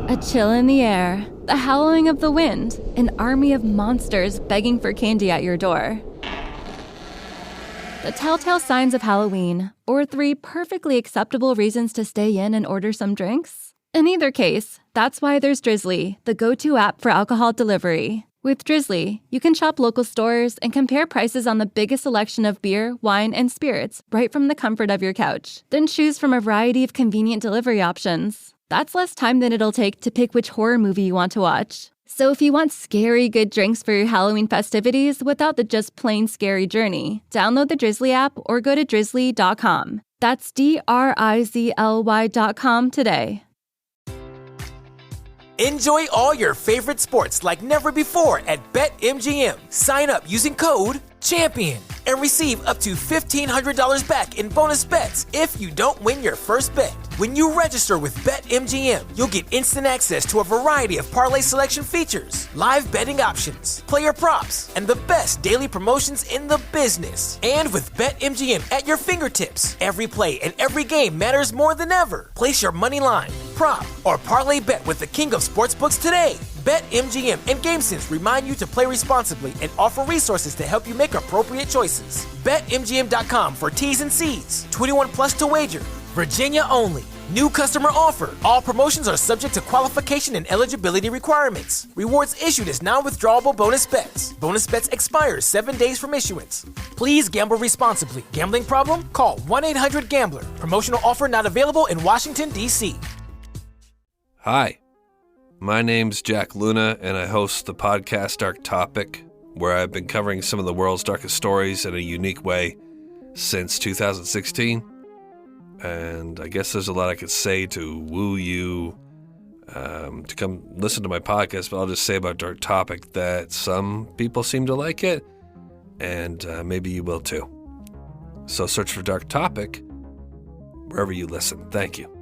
A chill in the air, the howling of the wind, an army of monsters begging for candy at your door. The telltale signs of Halloween, or 3 perfectly acceptable reasons to stay in and order some drinks? In either case, that's why there's Drizzly, the go-to app for alcohol delivery. With Drizzly, you can shop local stores and compare prices on the biggest selection of beer, wine, and spirits right from the comfort of your couch. Then choose from a variety of convenient delivery options. That's less time than it'll take to pick which horror movie you want to watch. So if you want scary good drinks for your Halloween festivities without the just plain scary journey, download the Drizzly app or go to drizzly.com. That's DRIZLY.com today. Enjoy all your favorite sports like never before at BetMGM. Sign up using code CHAMPION and receive up to $1,500 back in bonus bets if you don't win your first bet. When you register with BetMGM, you'll get instant access to a variety of parlay selection features, live betting options, player props, and the best daily promotions in the business. And with BetMGM at your fingertips, every play and every game matters more than ever. Place your money line, prop, or parlay bet with the king of sportsbooks today. BetMGM and GameSense remind you to play responsibly and offer resources to help you make appropriate choices. BetMGM.com for T's and C's. 21 plus to wager. Virginia only. New customer offer. All promotions are subject to qualification and eligibility requirements. Rewards issued as non-withdrawable bonus bets. Bonus bets expire 7 days from issuance. Please gamble responsibly. Gambling problem? Call 1-800-GAMBLER. Promotional offer not available in Washington, D.C. Hi, my name's Jack Luna, and I host the podcast Dark Topic, where I've been covering some of the world's darkest stories in a unique way since 2016. And I guess there's a lot I could say to woo you to come listen to my podcast, but I'll just say about Dark Topic that some people seem to like it, and maybe you will too. So search for Dark Topic wherever you listen. Thank you.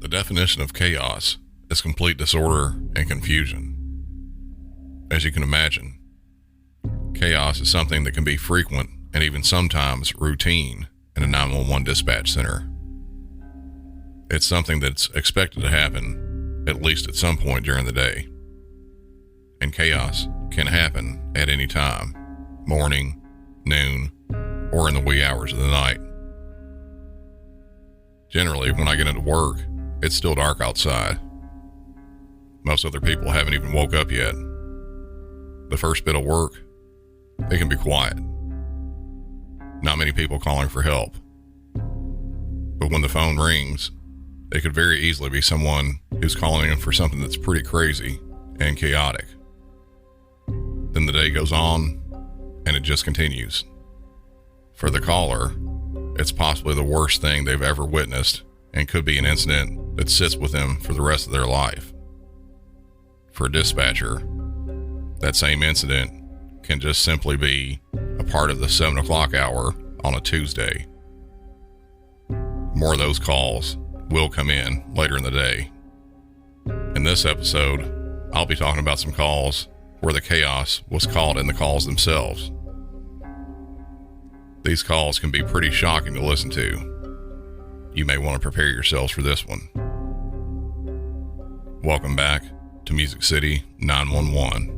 The definition of chaos is complete disorder and confusion. As you can imagine, chaos is something that can be frequent and even sometimes routine in a 911 dispatch center. It's something that's expected to happen at least at some point during the day. And chaos can happen at any time, morning, noon, or in the wee hours of the night. Generally, when I get into work, it's still dark outside. Most other people haven't even woke up yet. The first bit of work, it can be quiet. Not many people calling for help. But when the phone rings, it could very easily be someone who's calling in for something that's pretty crazy and chaotic. Then the day goes on, and it just continues. For the caller, it's possibly the worst thing they've ever witnessed and could be an incident that sits with them for the rest of their life. For a dispatcher, that same incident can just simply be a part of the 7 o'clock hour on a Tuesday. More of those calls will come in later in the day. In this episode, I'll be talking about some calls where the chaos was caught in the calls themselves. These calls can be pretty shocking to listen to. You may want to prepare yourselves for this one. Welcome back to Music City 911.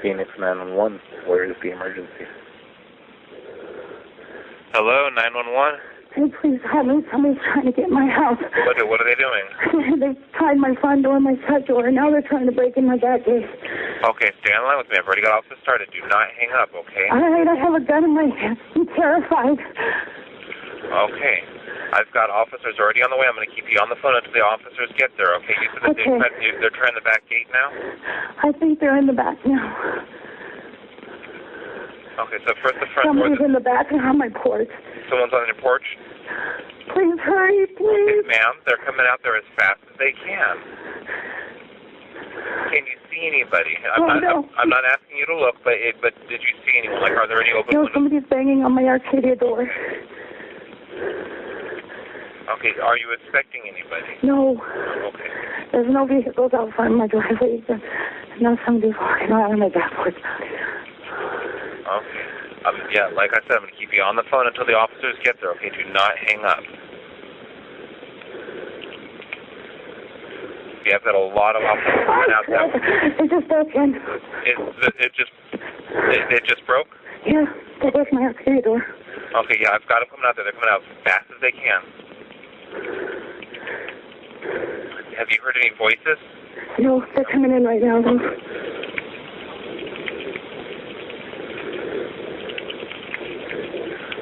Phoenix 911, where is the emergency? Hello, 911? Hey, please help me. Somebody's trying to get in my house. What are they doing? They've tried my front door, my side door, and now they're trying to break in my back gate. Okay, stay on the line with me. I've already got officer started. Do not hang up, okay? All right, I have a gun in my hand. I'm terrified. Okay. I've got officers already on the way. I'm going to keep you on the phone until the officers get there, okay? You said that they're trying the back gate now? I think they're in the back now. Okay, so first the front Somebody's door. in the back and on my porch. Someone's on your porch? Please hurry, please. Okay, ma'am, they're coming out there as fast as they can. Can you see anybody? I'm not asking you to look, but did you see anyone? Like, are there any open windows? Somebody's banging on my Arcadia door. Okay, are you expecting anybody? No. Okay. There's no vehicles out front of my driveway. Not somebody walking around on my back porch. Okay. Yeah, like I said, I'm going to keep you on the phone until the officers get there, okay? Do not hang up. Yeah, I've got a lot of officers coming out there. It just broke in. It just broke? Yeah, they broke my exterior door. Okay, yeah, I've got them coming out there. They're coming out as fast as they can. Have you heard any voices? No, they're coming in right now, though.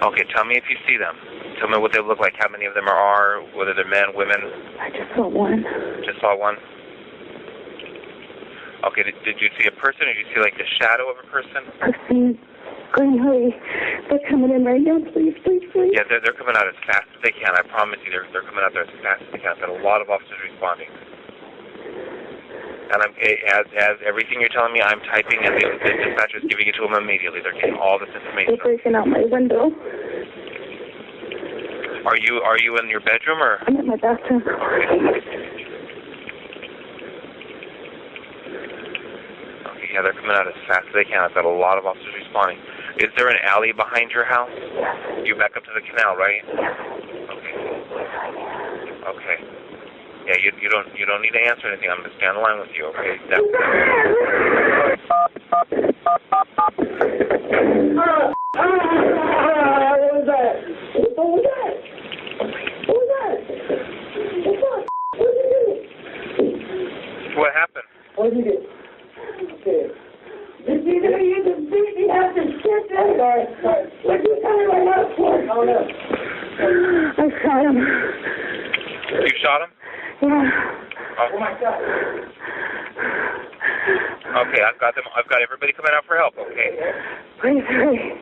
Okay, tell me if you see them. Tell me what they look like, how many of them are, whether they're men, women. I just saw one. Just saw one? Okay, did you see a person, or did you see, like, the shadow of a person? Person. Green, hurry. They're coming in right now, please, please, please. Yeah, they're coming out as fast as they can. I promise you, they're coming out there as fast as they can. I've got a lot of officers responding. And as everything you're telling me, I'm typing, and the dispatcher's giving it to them immediately. They're getting all this information. They're breaking out my window. Are you in your bedroom, or? I'm in my bathroom. Okay, yeah, they're coming out as fast as they can. I've got a lot of officers responding. Is there an alley behind your house? Yes. You back up to the canal, right? Yes. Okay. Okay. Yeah, you don't need to answer anything. I'm gonna stay on the line with you, okay? What was that? What was that? What was that? What did you do? What happened? What did you do? Okay. Did you just beat me after shit? Sorry. What did you tell me my house for? Oh, no. I shot him. You shot him? Yeah. Oh my God. Okay, I've got everybody coming out for help, okay? Please hurry.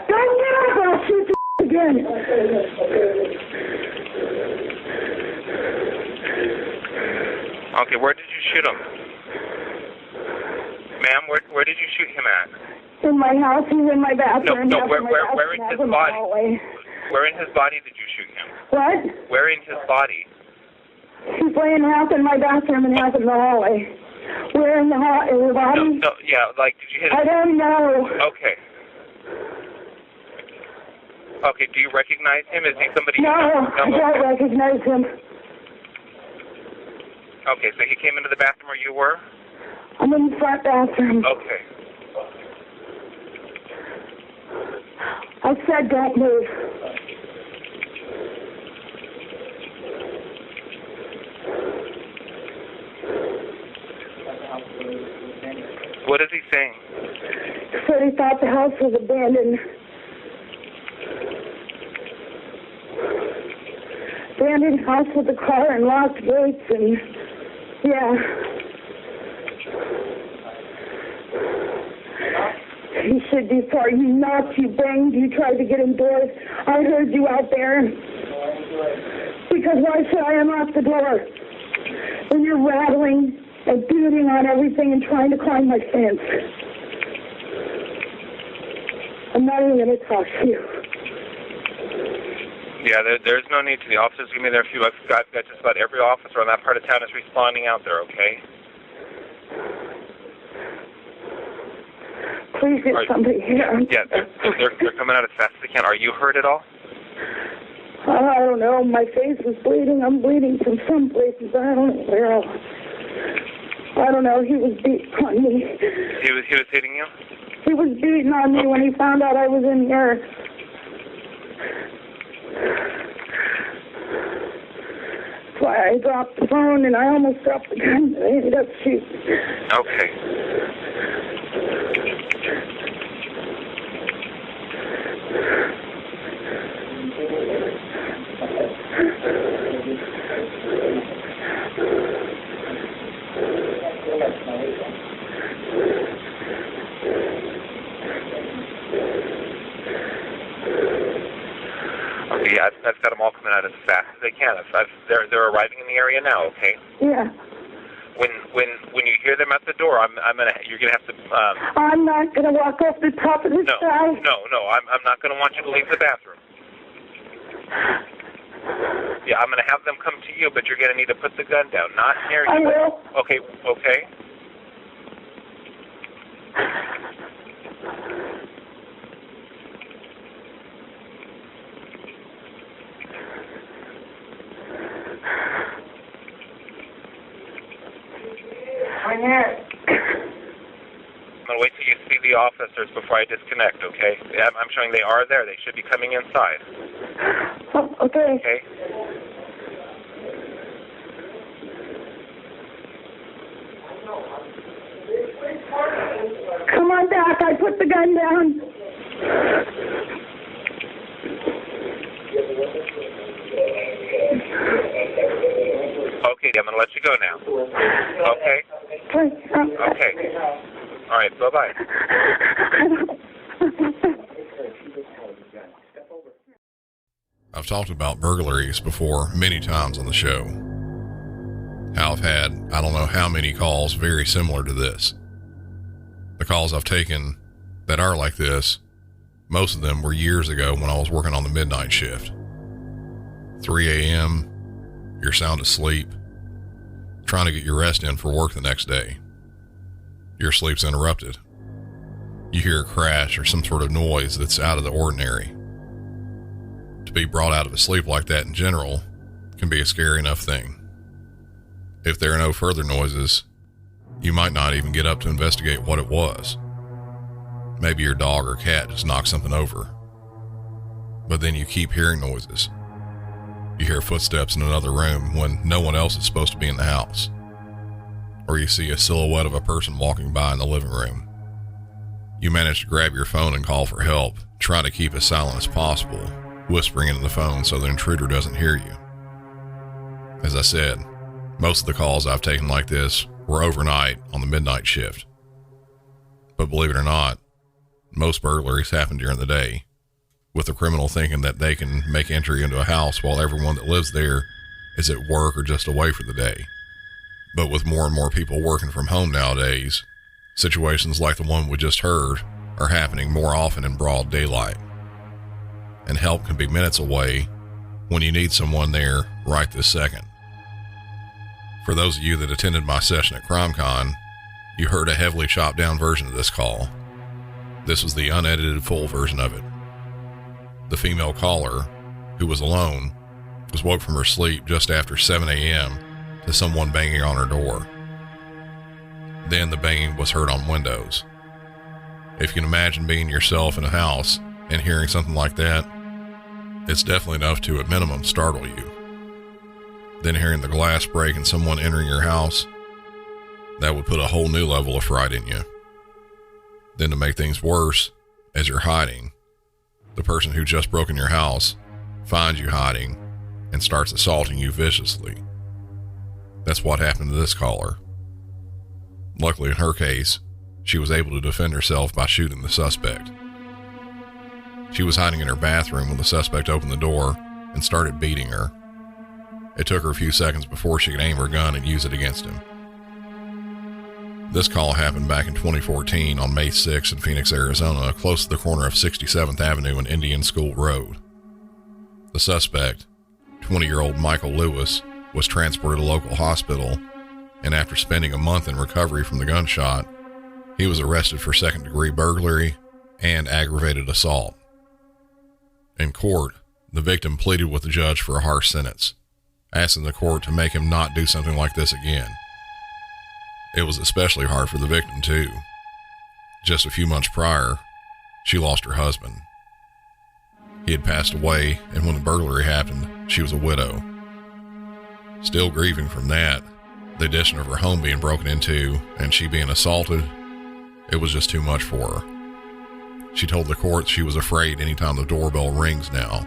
Don't get up, I'll shoot you again. Okay, where did you shoot him? Ma'am, where did you shoot him at? In my house, he's in my bathroom. No, where in his body? Where in his body did you shoot him? What? Where in his body? He's laying half in my bathroom and half in the hallway. Where in the body? No, yeah, like, did you hit him? I don't know. Okay. Okay, do you recognize him? Is he somebody? No, I don't recognize him. Okay, so he came into the bathroom where you were? I'm in the front bathroom. Okay. I said don't move. What is he saying? He said he thought the house was abandoned. Abandoned house with a car and locked gates and, yeah. He said before you knocked, you banged, you tried to get indoors. I heard you out there. Because why should I unlock the door? When you're rattling and beating on everything and trying to climb my fence. I'm not even going to talk to you. Yeah, there's no need to. The officers give me their few. I've got just about every officer on that part of town is responding out there, okay? Please get somebody here. Yeah, they're coming out as fast as they can. Are you hurt at all? I don't know. My face is bleeding. I'm bleeding from some places. I don't know where else. I don't know. He was beating on me. He was hitting you? He was beating on me when he found out I was in there. That's why I dropped the phone and I almost dropped the gun. I ended up shooting. Okay. Okay, yeah, I've got them all coming out as fast as they can. They're arriving in the area now. Okay. Yeah. When you hear them at the door, you're gonna have to. I'm not gonna walk off the top of the stairs. No. I'm not gonna want you to leave the bathroom. Yeah, I'm going to have them come to you, but you're going to need to put the gun down, not near you. I will. Okay. I'm going to wait till you see the officers before I disconnect, okay? I'm showing they are there. They should be coming inside. Oh, okay. Okay? Come on back. I put the gun down. Okay, I'm going to let you go now. Okay? Okay. All right, bye-bye. I've talked about burglaries before many times on the show. How I've had I don't know how many calls very similar to this. The calls I've taken that are like this, most of them were years ago when I was working on the midnight shift. 3 a.m., you're sound asleep, trying to get your rest in for work the next day. Your sleep's interrupted. You hear a crash or some sort of noise that's out of the ordinary. To be brought out of a sleep like that in general can be a scary enough thing. If there are no further noises, you might not even get up to investigate what it was. Maybe your dog or cat just knocked something over. But then you keep hearing noises. You hear footsteps in another room when no one else is supposed to be in the house. Or you see a silhouette of a person walking by in the living room. You manage to grab your phone and call for help, trying to keep as silent as possible, whispering into the phone so the intruder doesn't hear you. As I said, most of the calls I've taken like this were overnight on the midnight shift. But believe it or not, most burglaries happen during the day, with the criminal thinking that they can make entry into a house while everyone that lives there is at work or just away for the day. But with more and more people working from home nowadays, situations like the one we just heard are happening more often in broad daylight. And help can be minutes away when you need someone there right this second. For those of you that attended my session at CrimeCon, you heard a heavily chopped down version of this call. This was the unedited full version of it. The female caller, who was alone, was woke from her sleep just after 7 a.m. to someone banging on her door. Then the banging was heard on windows. If you can imagine being yourself in a house and hearing something like that, it's definitely enough to, at minimum, startle you. Then hearing the glass break and someone entering your house, that would put a whole new level of fright in you. Then to make things worse, as you're hiding, the person who just broke in your house finds you hiding and starts assaulting you viciously. That's what happened to this caller. Luckily in her case, she was able to defend herself by shooting the suspect. She was hiding in her bathroom when the suspect opened the door and started beating her. It took her a few seconds before she could aim her gun and use it against him. This call happened back in 2014 on May 6 in Phoenix, Arizona, close to the corner of 67th Avenue and Indian School Road. The suspect, 20-year-old Michael Lewis, was transported to a local hospital, and after spending a month in recovery from the gunshot, he was arrested for second-degree burglary and aggravated assault. In court, the victim pleaded with the judge for a harsh sentence, asking the court to make him not do something like this again. It was especially hard for the victim, too. Just a few months prior, she lost her husband. He had passed away, and when the burglary happened, she was a widow. Still grieving from that, the addition of her home being broken into and she being assaulted, it was just too much for her. She told the court she was afraid anytime the doorbell rings now.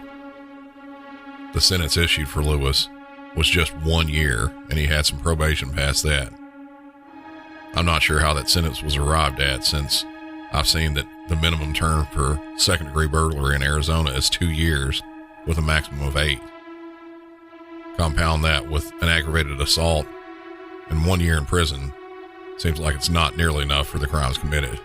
The sentence issued for Lewis was just 1 year, and he had some probation past that. I'm not sure how that sentence was arrived at, since I've seen that the minimum term for second-degree burglary in Arizona is 2 years with a maximum of 8. Compound that with an aggravated assault, and 1 year in prison seems like it's not nearly enough for the crimes committed.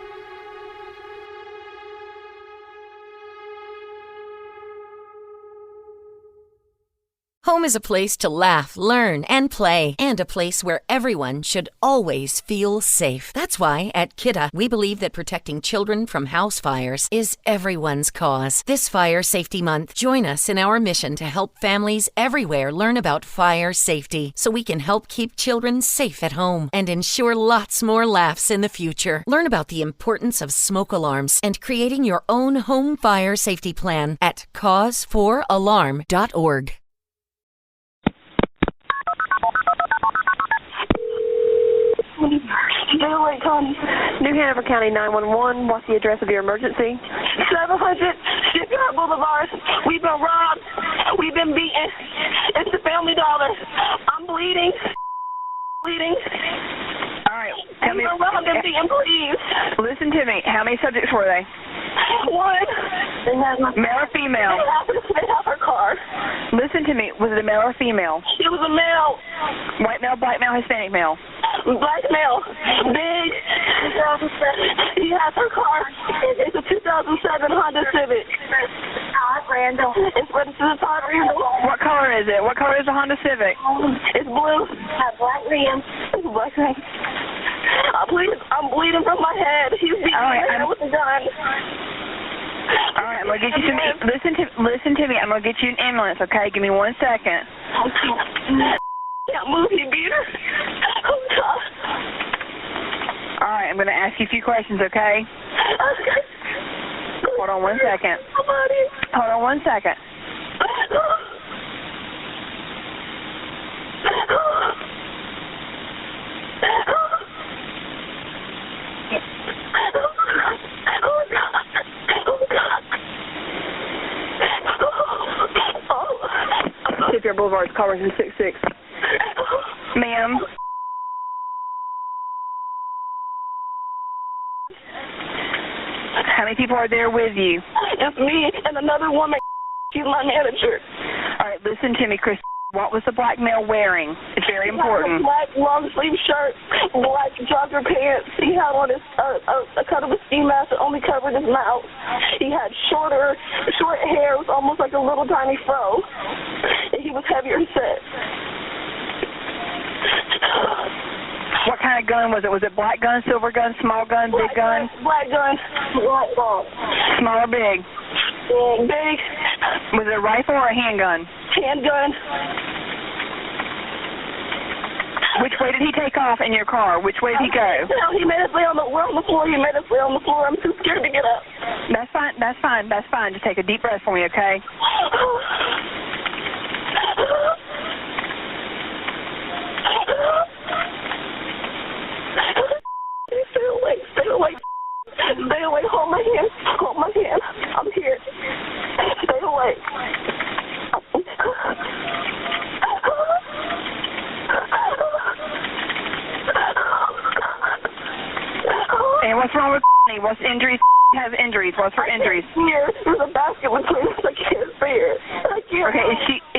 Home is a place to laugh, learn, and play, and a place where everyone should always feel safe. That's why at Kidda, we believe that protecting children from house fires is everyone's cause. This Fire Safety Month, join us in our mission to help families everywhere learn about fire safety so we can help keep children safe at home and ensure lots more laughs in the future. Learn about the importance of smoke alarms and creating your own home fire safety plan at cause4alarm.org. New Hanover County 911, what's the address of your emergency? 700 Shipyard Boulevard. We've been robbed. We've been beaten. It's the Family Dollar. I'm bleeding. All right. Tell me. Robbed and beaten, please. Listen to me. How many subjects were they? One. Male or female? They have her car. Listen to me. Was it a male or female? It was a male. White male, black male, Hispanic male? Black male. Big. He has her car. It's a 2007 Honda Civic. Todd Randall. It's registered to Todd Randall. What color is it? What color is the Honda Civic? It's blue. Has black rims. It's black rims. I'm bleeding from my head. He's beating my head with a gun. All right, I'm gonna get you some. Listen to me. I'm gonna get you an ambulance. Okay, give me 1 second. Can't move, you beater. All right, I'm gonna ask you a few questions. Okay. Hold on 1 second. Hold on 1 second. Shipyard Boulevard, call 66. Ma'am. How many people are there with you? It's me and another woman. She's my manager. All right, listen to me, Chris. What was the black male wearing? It's very important. He had a black long sleeve shirt, black jogger pants. He had on his a cut of a ski mask that only covered his mouth. He had short hair. It was almost like a little tiny fro. And he was heavier set. What kind of gun was it? Was it black gun, silver gun, small gun, big gun? Black gun. Black gun. Small or big? Big. Was it a rifle or a handgun? Handgun. Which way did he take off in your car? Which way did he go? He made us lay on the floor. He made us lay on the floor. I'm too scared to get up. That's fine. That's fine. That's fine. Just take a deep breath for me, okay? Stay away. Stay away. Stay away. Hold my hand. Hold my hand. I'm here. Stay away. And what's wrong with me? What's injuries? Have injuries. What's her injuries? Here, there's a basket between us. I can't see her. I can't. Okay,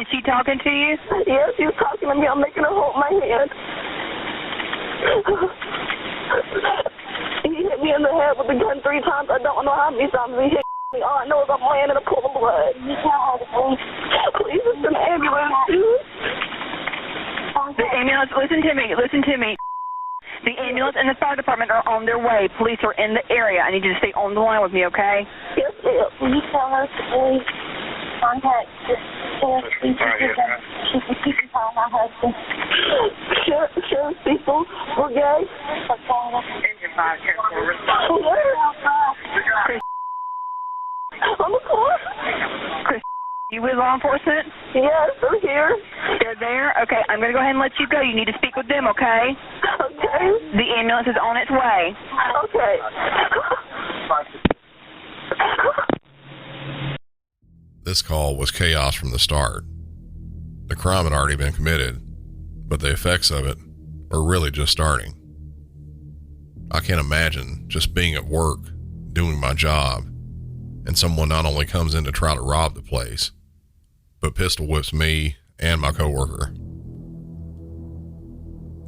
is she talking to you? Yes, she's talking to me. I'm making her hold my hand. He hit me in the head with the gun 3 times. I don't know how many times he hit me. All I know is I'm laying in a pool of blood. Please, it's an ambulance, dude. The ambulance, listen to me. The ambulance and the fire department are on their way. Police are in the area. I need you to stay on the line with me, okay? Yes, ma'am. Will you tell her to please contact she can call my husband. Sheriff Cecil, we're gay. Chris. On the floor. Chris, you with law enforcement? Yes, they're here. They're there? Okay, I'm going to go ahead and let you go. You need to speak with them, okay? Okay. The ambulance is on its way. Okay. This call was chaos from the start. The crime had already been committed, but the effects of it are really just starting. I can't imagine just being at work, doing my job, and someone not only comes in to try to rob the place, but pistol whips me and my coworker.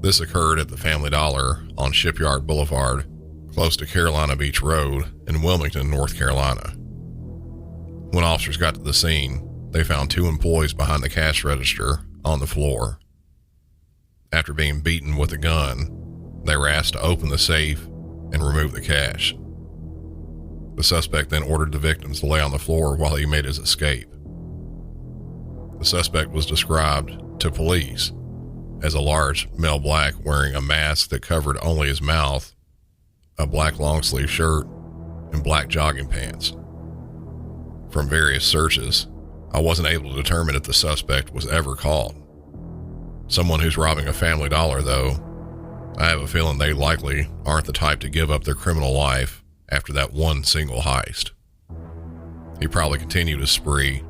This occurred at the Family Dollar on Shipyard Boulevard, close to Carolina Beach Road in Wilmington, North Carolina. When officers got to the scene, they found 2 employees behind the cash register on the floor. After being beaten with a gun, they were asked to open the safe and remove the cash. The suspect then ordered the victims to lay on the floor while he made his escape. The suspect was described to police as a large male black wearing a mask that covered only his mouth, a black long-sleeve shirt, and black jogging pants. From various searches, I wasn't able to determine if the suspect was ever caught. Someone who's robbing a Family Dollar, though, I have a feeling they likely aren't the type to give up their criminal life after that one single heist. He probably continued his spree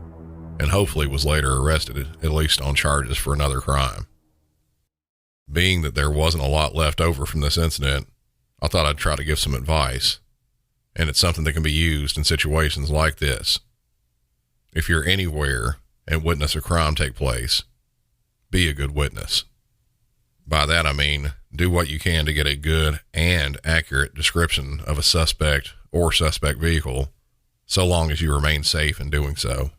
and hopefully was later arrested, at least on charges for another crime. Being that there wasn't a lot left over from this incident, I thought I'd try to give some advice, and it's something that can be used in situations like this. If you're anywhere and witness a crime take place, be a good witness. By that I mean, do what you can to get a good and accurate description of a suspect or suspect vehicle, so long as you remain safe in doing so.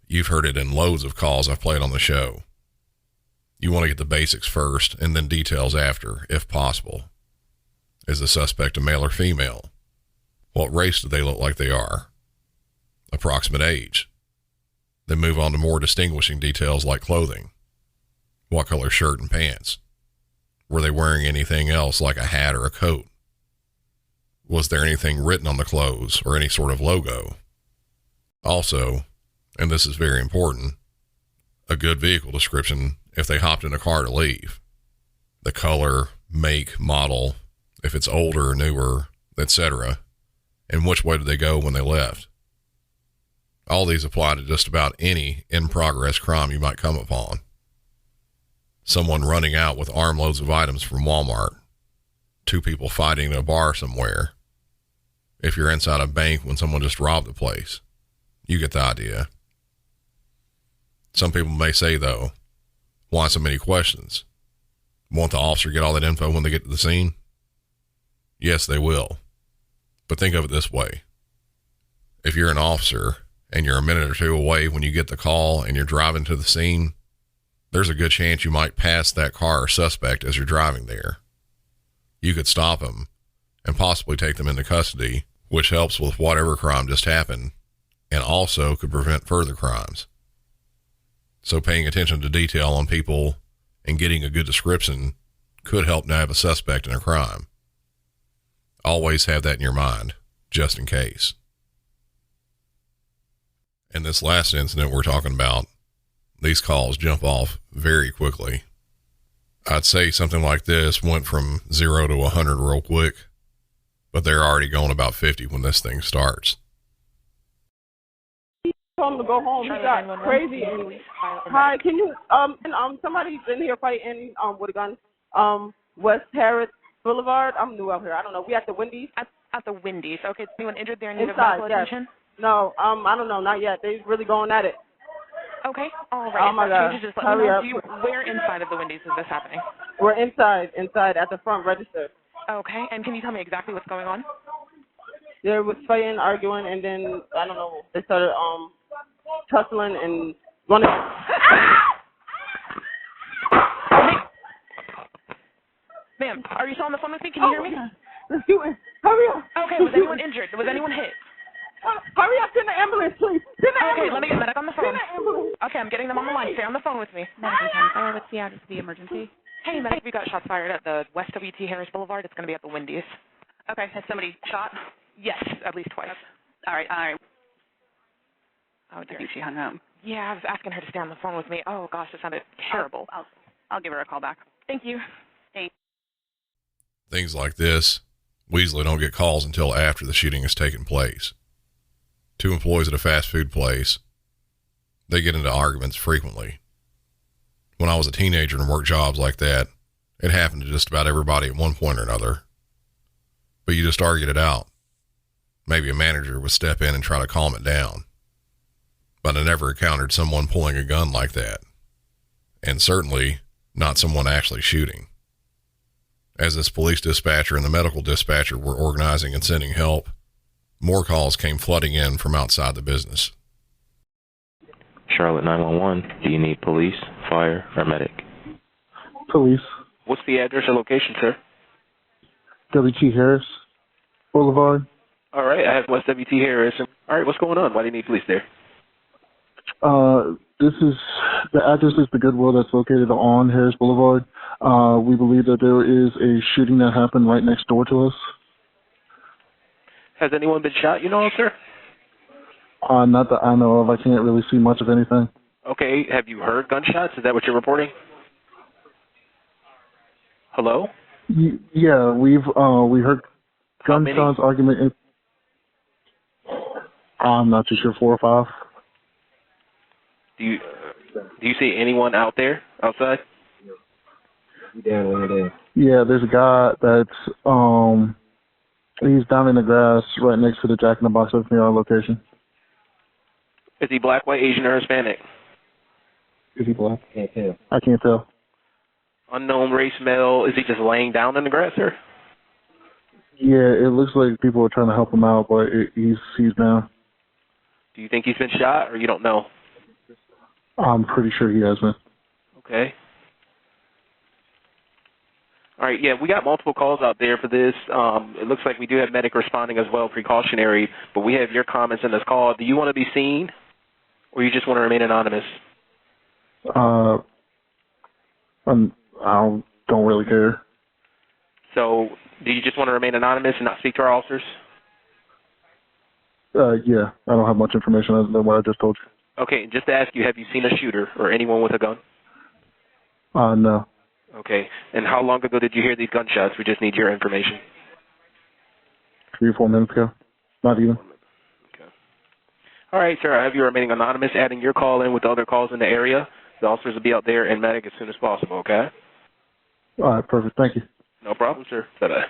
You've heard it in loads of calls I've played on the show. You want to get the basics first and then details after, if possible. Is the suspect a male or female? What race do they look like they are? Approximate age. Then move on to more distinguishing details like clothing. What color shirt and pants? Were they wearing anything else like a hat or a coat? Was there anything written on the clothes or any sort of logo? Also, and this is very important, a good vehicle description if they hopped in a car to leave. The color, make, model, if it's older or newer, etc., and which way did they go when they left. All these apply to just about any in-progress crime you might come upon. Someone running out with armloads of items from Walmart. 2 people fighting in a bar somewhere. If you're inside a bank when someone just robbed the place. You get the idea. Some people may say, though, why so many questions? Won't the officer get all that info when they get to the scene? Yes, they will. But think of it this way. If you're an officer and you're a minute or 2 away when you get the call and you're driving to the scene, there's a good chance you might pass that car or suspect as you're driving there. You could stop them and possibly take them into custody, which helps with whatever crime just happened and also could prevent further crimes. So paying attention to detail on people and getting a good description could help nab a suspect in a crime. Always have that in your mind, just in case. In this last incident we're talking about, these calls jump off very quickly. I'd say something like this went from 0 to 100 real quick, but they're already going about 50 when this thing starts. He told him to go home. He got crazy. Hi, can you, somebody's in here fighting, with a gun, West Harris Boulevard. I'm new out here. I don't know. We at the Wendy's? At the Wendy's. Okay, is anyone injured there and need Inside, medical attention? No, I don't know. Not yet. They're really going at it. Okay, all right. Oh my God. Just let me know. Where inside of the Wendy's is this happening? We're inside at the front register. Okay, and can you tell me exactly what's going on? There was fighting, arguing, and then, I don't know, they started tussling and running. Ma'am, are you still on the phone with me? Can you hear me? Hurry up. Okay, was anyone injured? Was anyone hit? Hurry up, send the ambulance, please. Send the ambulance. Okay, let me get medic on the phone. Send the ambulance. Okay, I'm getting them on the line. Stay on the phone with me. Medical 10-4, what's the address of the emergency? Hey, medic, we got shots fired at the West WT Harris Boulevard. It's going to be at the Wendy's. Okay, has somebody shot? Yes, at least twice. All right. Oh, dear. I think she hung up. Yeah, I was asking her to stay on the phone with me. Oh, gosh, it sounded terrible. I'll give her a call back. Thank you. Thanks. Things like this, we usually don't get calls until after the shooting has taken place. 2 employees at a fast food place, they get into arguments frequently. When I was a teenager and worked jobs like that, it happened to just about everybody at one point or another. But you just argued it out. Maybe a manager would step in and try to calm it down. But I never encountered someone pulling a gun like that. And certainly not someone actually shooting. As this police dispatcher and the medical dispatcher were organizing and sending help, more calls came flooding in from outside the business. Charlotte 911. Do you need police, fire, or medic? Police. What's the address or location, sir? WT Harris Boulevard. All right, I have West WT Harris. All right, what's going on? Why do you need police there? The address is the Goodwill that's located on Harris Boulevard. We believe that there is a shooting that happened right next door to us. Has anyone been shot, sir? Not that I know of. I can't really see much of anything. Okay, have you heard gunshots? Is that what you're reporting? Hello? Yeah, we heard gunshots, argument. I'm not too sure, 4 or 5. Do you see anyone outside? Yeah, there's a guy that's he's down in the grass right next to the Jack in the Box near our location. Is he black, white, Asian, or Hispanic? Is he black? I can't tell. Unknown race, male. Is he just laying down in the grass, sir? Yeah, it looks like people are trying to help him out, but he's down. Do you think he's been shot, or you don't know? I'm pretty sure he has been. Okay. All right, yeah, we got multiple calls out there for this. It looks like we do have medic responding as well, precautionary, but we have your comments in this call. Do you want to be seen, or you just want to remain anonymous? I don't really care. So, do you just want to remain anonymous and not speak to our officers? Yeah, I don't have much information other than what I just told you. Okay, just to ask you, have you seen a shooter or anyone with a gun? No. Okay, and how long ago did you hear these gunshots? We just need your information. 3 or 4 minutes ago. Not even. Okay. All right, sir, I have you remaining anonymous, adding your call in with the other calls in the area. The officers will be out there and medic as soon as possible, okay? All right, perfect. Thank you. No problem, sir. Bye-bye.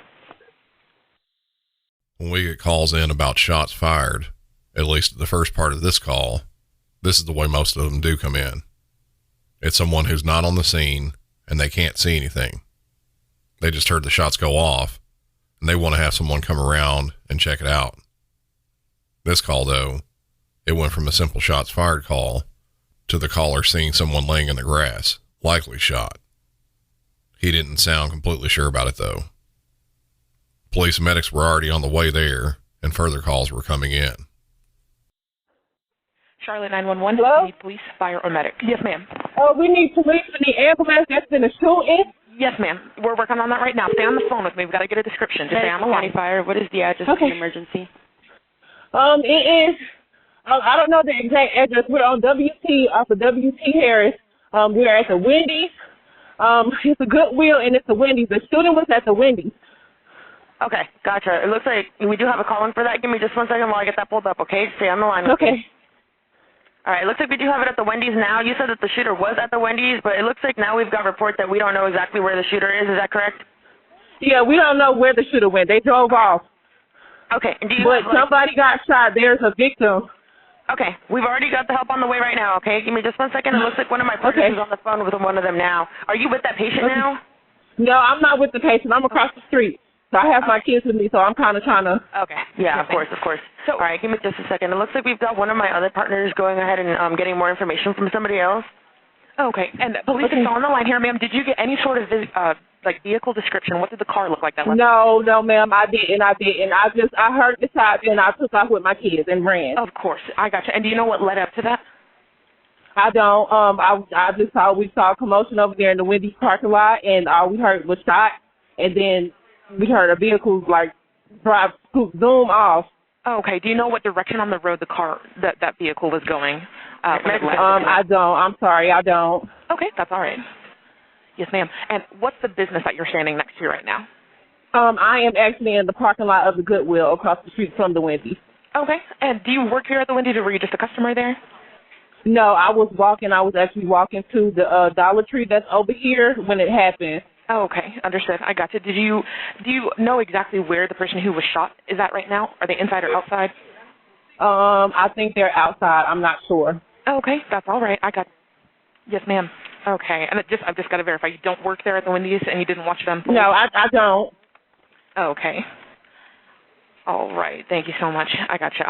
When we get calls in about shots fired, at least the first part of this call, this is the way most of them do come in. It's someone who's not on the scene and they can't see anything. They just heard the shots go off and they want to have someone come around and check it out. This call, though, it went from a simple shots fired call to the caller seeing someone laying in the grass, likely shot. He didn't sound completely sure about it, though. Police and medics were already on the way there, and further calls were coming in. Charlotte 911. Hello? Need police, fire, or medic? Yes, ma'am. We need police for the ambulance that's been a shooting. Yes, ma'am. We're working on that right now. Stay on the phone with me. We've got to get a description. Just stay on the line. Fire. What is the address of the emergency? It is, I don't know the exact address. We're on WT, off of WT Harris. We are at the Wendy's. It's a Goodwill and it's the Wendy's. The shooting was at the Wendy's. Okay, gotcha. It looks like we do have a call in for that. Give me just 1 second while I get that pulled up, okay? Stay on the line with me. All right, it looks like we do have it at the Wendy's now. You said that the shooter was at the Wendy's, but it looks like now we've got reports that we don't know exactly where the shooter is. Is that correct? Yeah, we don't know where the shooter went. They drove off. Okay. And but somebody got shot. There's a victim. Okay. We've already got the help on the way right now, okay? Give me just 1 second. It looks like one of my partners is on the phone with one of them now. Are you with that patient now? No, I'm not with the patient. I'm across the street. So I have my kids with me, so I'm kind of trying to... Okay. Yeah, of course. So, all right, give me just a second. It looks like we've got one of my other partners going ahead and getting more information from somebody else. Okay. And police is on the line here, ma'am. Did you get any sort of vehicle description? What did the car look like? No, ma'am, I didn't. I heard the shot and I took off with my kids and ran. Of course. I got you. And do you know what led up to that? I don't. I just saw, we saw a commotion over there in the Wendy's parking lot, and all we heard was shot, and then we heard a vehicle zoom off. Okay. Do you know what direction on the road the car that vehicle was going? I don't. I'm sorry, I don't. Okay, that's all right. Yes, ma'am. And what's the business that you're standing next to right now? I am actually in the parking lot of the Goodwill across the street from the Wendy's. Okay. And do you work here at the Wendy's, or were you just a customer there? No, I was actually walking to the Dollar Tree that's over here when it happened. Oh, okay, understood. I got you. Do you know exactly where the person who was shot is at right now? Are they inside or outside? I think they're outside. I'm not sure. Oh, okay, that's all right. Yes, ma'am. Okay, and I've just got to verify you don't work there at the Wendy's and you didn't watch them. No, I don't. Okay. All right. Thank you so much. I got you.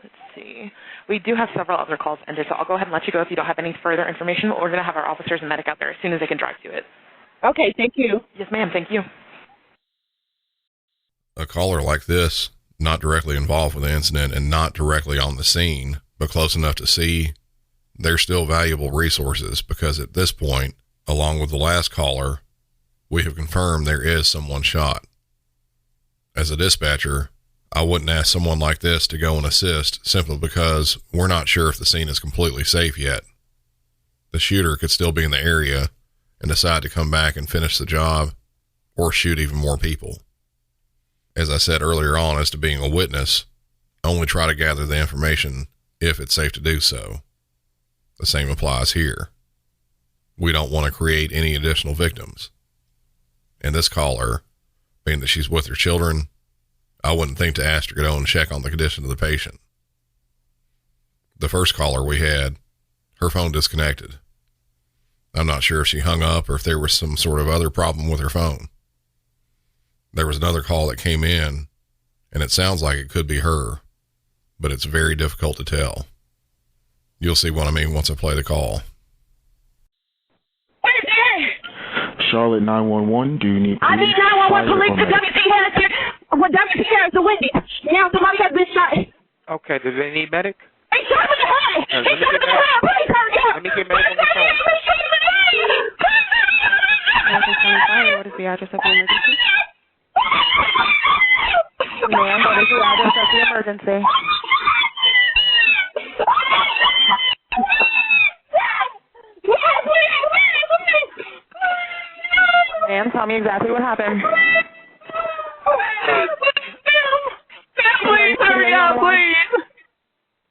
Let's see. We do have several other calls ended, so I'll go ahead and let you go if you don't have any further information. We're going to have our officers and medic out there as soon as they can drive to it. Okay, thank you. Yes, ma'am. Thank you. A caller like this, not directly involved with the incident and not directly on the scene, but close enough to see, they're still valuable resources because at this point, along with the last caller, we have confirmed there is someone shot. As a dispatcher, I wouldn't ask someone like this to go and assist simply because we're not sure if the scene is completely safe yet. The shooter could still be in the area and decide to come back and finish the job or shoot even more people. As I said earlier on as to being a witness, only try to gather the information if it's safe to do so. The same applies here. We don't want to create any additional victims. And this caller, being that she's with her children, I wouldn't think to ask her to go and check on the condition of the patient. The first caller we had, her phone disconnected. I'm not sure if she hung up or if there was some sort of other problem with her phone. There was another call that came in, and it sounds like it could be her, but it's very difficult to tell. You'll see what I mean once I play the call. Charlotte 911, do you need I need 911 police to WC Harris here. Well, WC Harris, the Wendy. Now somebody has been shot. Okay, do they need medic? He shot him in the head. He shot him in the head. Please hurry up. Let me get medic on the phone. What is the address of the emergency? Ma'am, what is the address of the emergency? Ma'am, tell me exactly what happened. Please hurry up, please.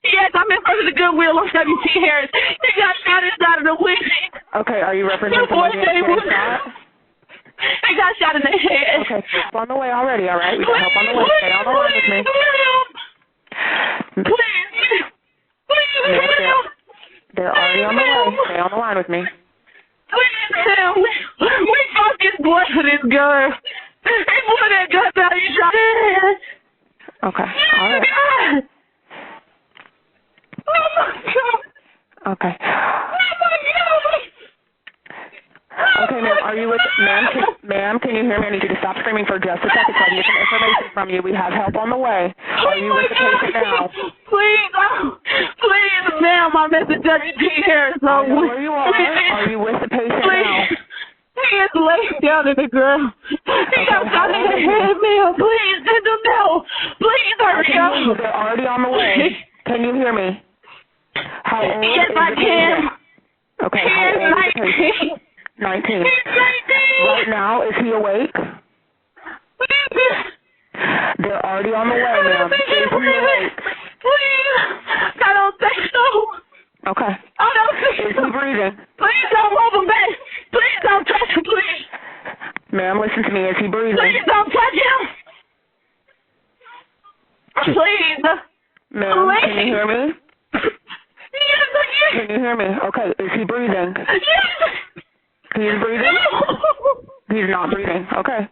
Yes, I'm in front of the Goodwill on WT Harris. He got shot inside of the window. Okay, are you representing somebody that's getting shot? He got shot in the head. Okay, help on the way already, all right? We got help on the way. Stay on the line with me. Please. They're already on the way. Stay on the line with me. Please help me. We fucking blood for this girl. He blew that gun out. He shot her head. Okay, all right. Oh my God. Okay. Oh my God. Okay, ma'am, are you with, ma'am, can you hear me? I need you to stop screaming for just a second so I can get some information from you. We have help on the way. Are you with the patient now? Please, please, ma'am, I'm at the WT Harris. I know where you are. Are you with the patient now? He is laying down in the ground. He got shot in the head, ma'am. Please, send him now. Please, hurry up. They're already on the way. Can you hear me? How old yes, is I the can. patient? Okay, how old is the patient? 19. Right now, is he awake? They're already on the way, ma'am. Is he awake? Please. I don't think so. Okay. I don't think Is he breathing? Please don't move him back. Please don't touch him, please. Ma'am, listen to me. Is he breathing? Please don't touch him. Please. Ma'am, can you hear me? Yes, I can. Can you hear me? Okay, is he breathing? Yes. He's breathing? He's not breathing. Okay.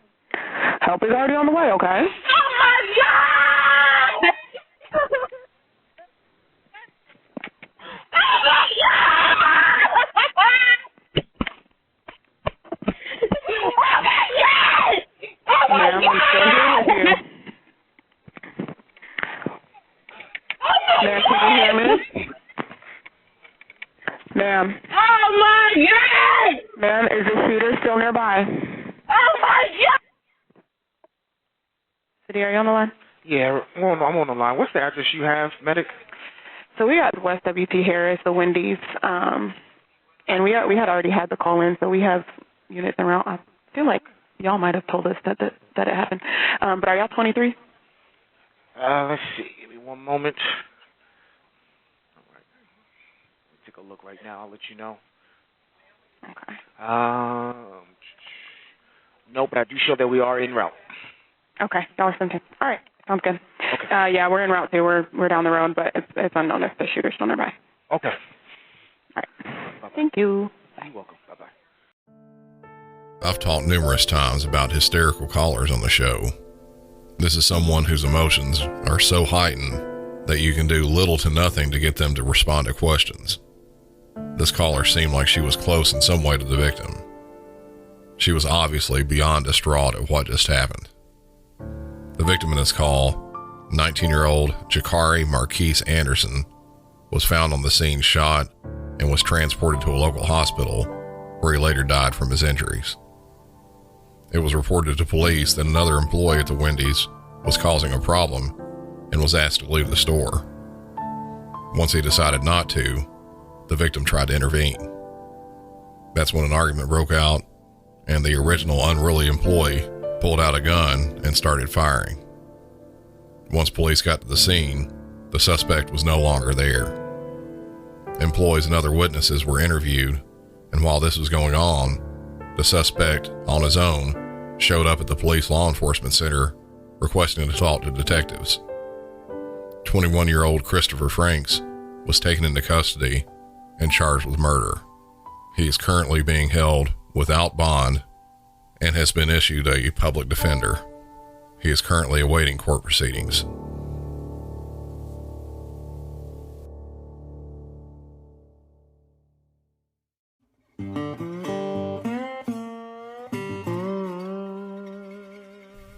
Help is already on the way, okay? Oh, my God! Oh, my God! Oh, my Ma'am, I'm still here with you. Ma'am, can you hear me? Ma'am. Oh, my God! Ma'am, is the shooter still nearby? Oh, my God! City, are you on the line? Yeah, I'm on the line. What's the address you have, medic? So we got West WT Harris, the Wendy's, and we had already had the call in, so we have units en route. I feel like y'all might have told us that it happened. But are y'all 23? Let's see. Give me one moment. All right. Let me take a look right now. I'll let you know. Okay. No, but I do show that we are en route. Okay, y'all are 17. All right, sounds good. Okay. Yeah, we're en route too. We're down the road, but it's unknown if the shooter's still nearby. Okay. All right. Bye-bye. Thank you. You're welcome. Bye-bye. I've talked numerous times about hysterical callers on the show. This is someone whose emotions are so heightened that you can do little to nothing to get them to respond to questions. This caller seemed like she was close in some way to the victim. She was obviously beyond distraught at what just happened. The victim in this call, 19-year-old Jakari Marquise Anderson, was found on the scene shot and was transported to a local hospital where he later died from his injuries. It was reported to police that another employee at the Wendy's was causing a problem and was asked to leave the store. Once he decided not to, the victim tried to intervene. That's when an argument broke out and the original unruly employee pulled out a gun and started firing. Once police got to the scene, the suspect was no longer there. Employees and other witnesses were interviewed, and while this was going on, the suspect, on his own, showed up at the police law enforcement center requesting to talk to detectives. 21-year-old Christopher Franks was taken into custody and charged with murder. He is currently being held without bond and has been issued a public defender. He is currently awaiting court proceedings.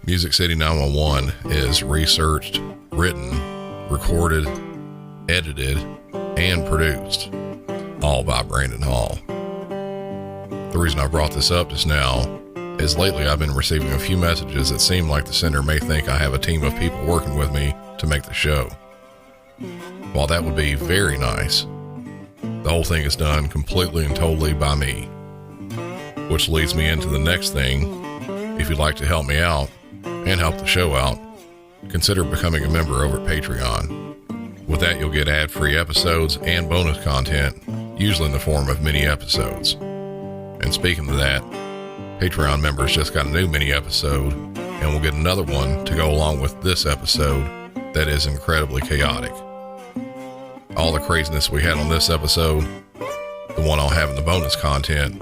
Music City 911 is researched, written, recorded, edited, and produced, all by Brandon Hall. The reason I brought this up just now is lately I've been receiving a few messages that seem like the sender may think I have a team of people working with me to make the show. While that would be very nice, the whole thing is done completely and totally by me. Which leads me into the next thing. If you'd like to help me out and help the show out, consider becoming a member over at Patreon. With that, you'll get ad-free episodes and bonus content, usually in the form of mini episodes. And speaking of that, Patreon members just got a new mini episode, and we'll get another one to go along with this episode that is incredibly chaotic. All the craziness we had on this episode, the one I'll have in the bonus content,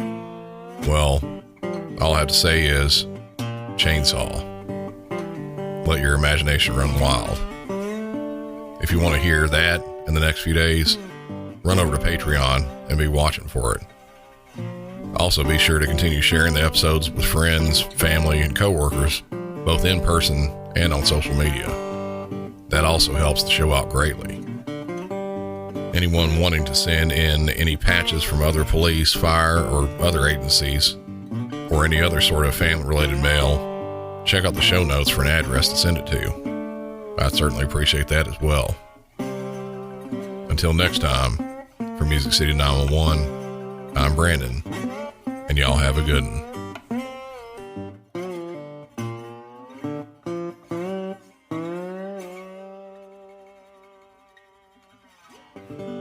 well, all I have to say is chainsaw. Let your imagination run wild. If you want to hear that in the next few days, run over to Patreon and be watching for it. Also, be sure to continue sharing the episodes with friends, family, and coworkers, both in person and on social media. That also helps the show out greatly. Anyone wanting to send in any patches from other police, fire, or other agencies, or any other sort of family-related mail, check out the show notes for an address to send it to. I'd certainly appreciate that as well. Until next time, for Music City 911, I'm Brandon, and y'all have a good one. Thank you.